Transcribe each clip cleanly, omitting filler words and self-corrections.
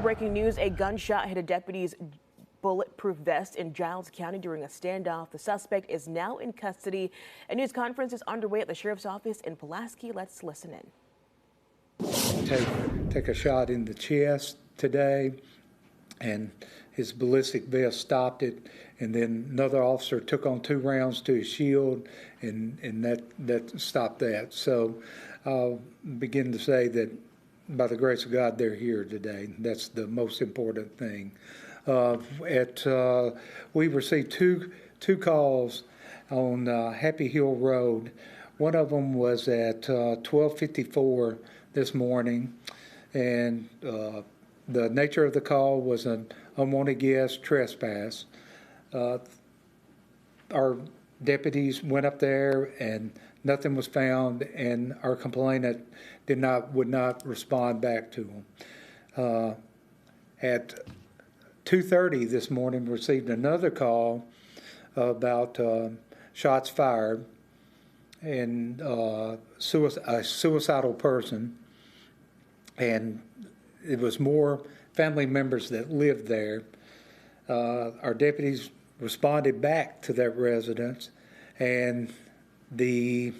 breaking news, a gunshot hit a deputy's bulletproof vest in Giles County during a standoff. The suspect is now in custody. A news conference is underway at the sheriff's office in Pulaski. Let's listen in. Take a shot in the chest today, and his ballistic vest stopped it, and then another officer took on 2 rounds to his shield, and that stopped that. So I'll begin to say that by the grace of God, they're here today. That's the most important thing. We received two calls on Happy Hill Road. One of them was at 12:54 this morning, and the nature of the call was an unwanted guest trespass. Our deputies went up there and nothing was found, and our complainant would not respond back to them. At 2:30 this morning, we received another call about shots fired and a suicidal person, and it was more family members that lived there. Our deputies responded back to that residence, and the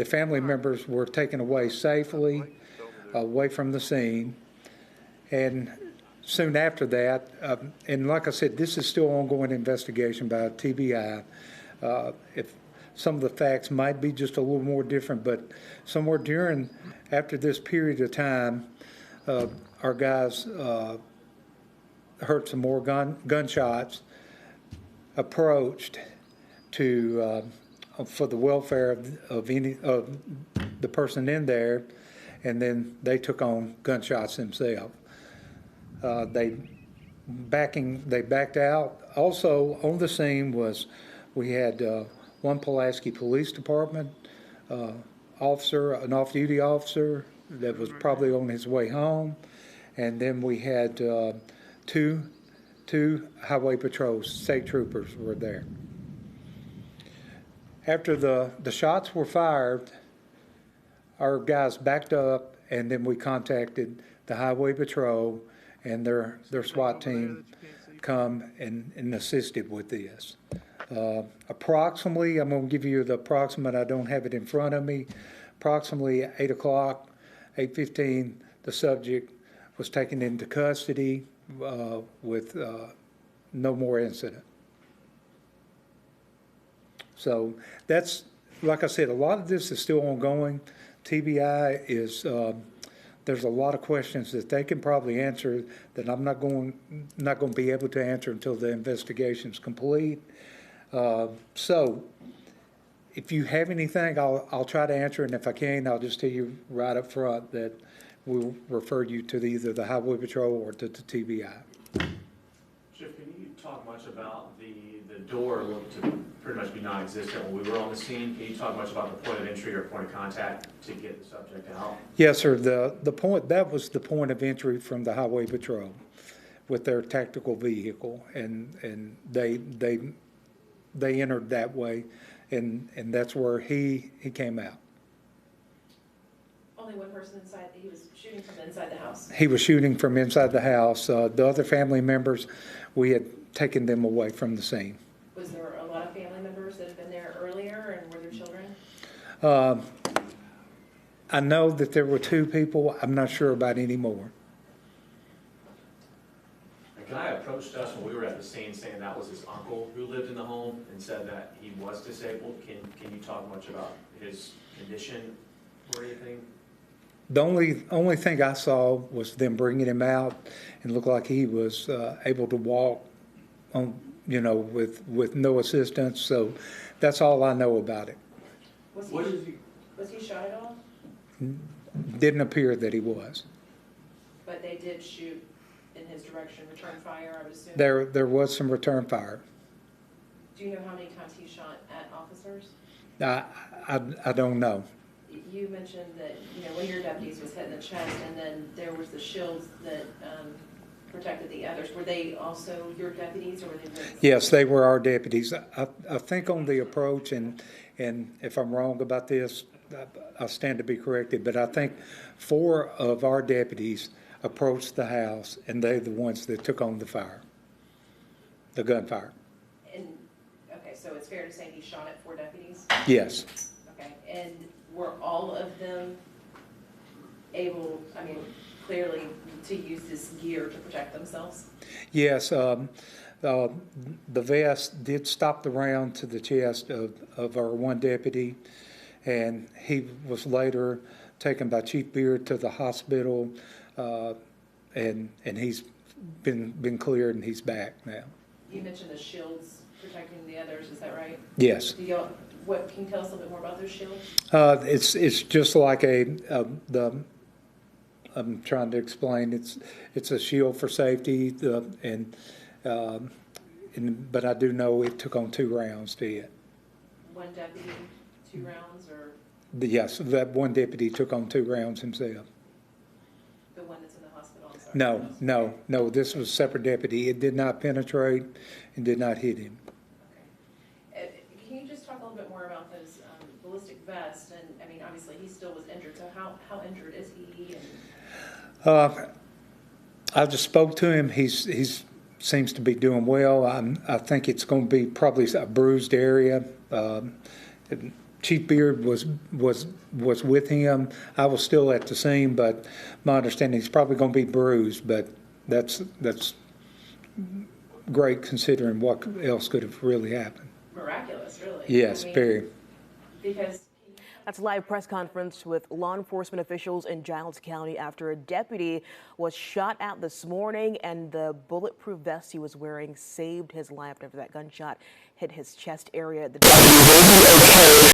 family members were taken away safely, away from the scene. And soon after that, and like I said, this is still ongoing investigation by TBI. If some of the facts might be just a little more different, but somewhere after this period of time, our guys heard some more gunshots, approached to for the welfare of the person in there, and then they took on gunshots themselves. They backed out. Also on the scene we had one Pulaski Police Department officer, an off-duty officer that was probably on his way home, and then we had two highway patrol state troopers were there. After the shots were fired, our guys backed up, and then we contacted the highway patrol and their SWAT team come and assisted with this. Approximately, I'm going to give you the approximate, I don't have it in front of me, approximately 8 o'clock, 8:15, the subject was taken into custody with no more incident. So that's, like I said, a lot of this is still ongoing. TBI is, there's a lot of questions that they can probably answer that I'm not going to be able to answer until the investigation's complete. So if you have anything, I'll try to answer, and if I can, I'll just tell you right up front that we'll refer you to either the Highway Patrol or to the TBI. Chief, can you talk much about the door looked to pretty much be non-existent when we were on the scene? Can you talk much about the point of entry or point of contact to get the subject out? Yes, sir. That was the point of entry from the Highway Patrol with their tactical vehicle, and they entered that way, and that's where he came out. Only one person inside. He was shooting from inside the house. He was shooting from inside the house. The other family members, we had taken them away from the scene. Was there a lot of family members that had been there earlier, and were there children? I know that there were 2 people. I'm not sure about any more. A guy approached us when we were at the scene saying that was his uncle who lived in the home and said that he was disabled. Can you talk much about his condition or anything? The only thing I saw was them bringing him out, and looked like he was able to walk on, with no assistance. So that's all I know about it. Was he shot at all? Didn't appear that he was. But they did shoot in his direction, return fire, I would assume? There was some return fire. Do you know how many times he shot at officers? I don't know. You mentioned that, one of your deputies was hit in the chest, and then there was the shields that protected the others. Were they also your deputies, or were they? Yes, they were our deputies. I think on the approach, and if I'm wrong about this, I stand to be corrected, but I think 4 of our deputies approached the house, and they're the ones that took on the gunfire. And, okay, so it's fair to say he shot at 4 deputies? Yes. Okay, and were all of them able, I mean, clearly to use this gear to protect themselves? Yes. The vest did stop the round to the chest of our one deputy, and he was later taken by Chief Beard to the hospital, and he's been cleared and he's back now. You mentioned the shields protecting the others, is that right? Yes. Can you tell us a little bit more about those shields? It's just like I'm trying to explain. It's a shield for safety, but I do know it took on 2 rounds to hit. One deputy, 2 rounds, or Yes, that one deputy took on 2 rounds himself. the one that's in the hospital? I'm sorry. No. This was a separate deputy. It did not penetrate and did not hit him. Okay. Can you just talk a little bit more about those ballistic vests? And I mean, obviously, he still was injured. So how injured is he? And I just spoke to him. He's seems to be doing well. I think it's going to be probably a bruised area. Chief Beard was with him. I was still at the scene, but my understanding he's probably going to be bruised. But that's great considering what else could have really happened. miraculous, really. Yes, I mean, very. Because That's a live press conference with law enforcement officials in Giles County after a deputy was shot at this morning, and the bulletproof vest he was wearing saved his life after that gunshot hit his chest area.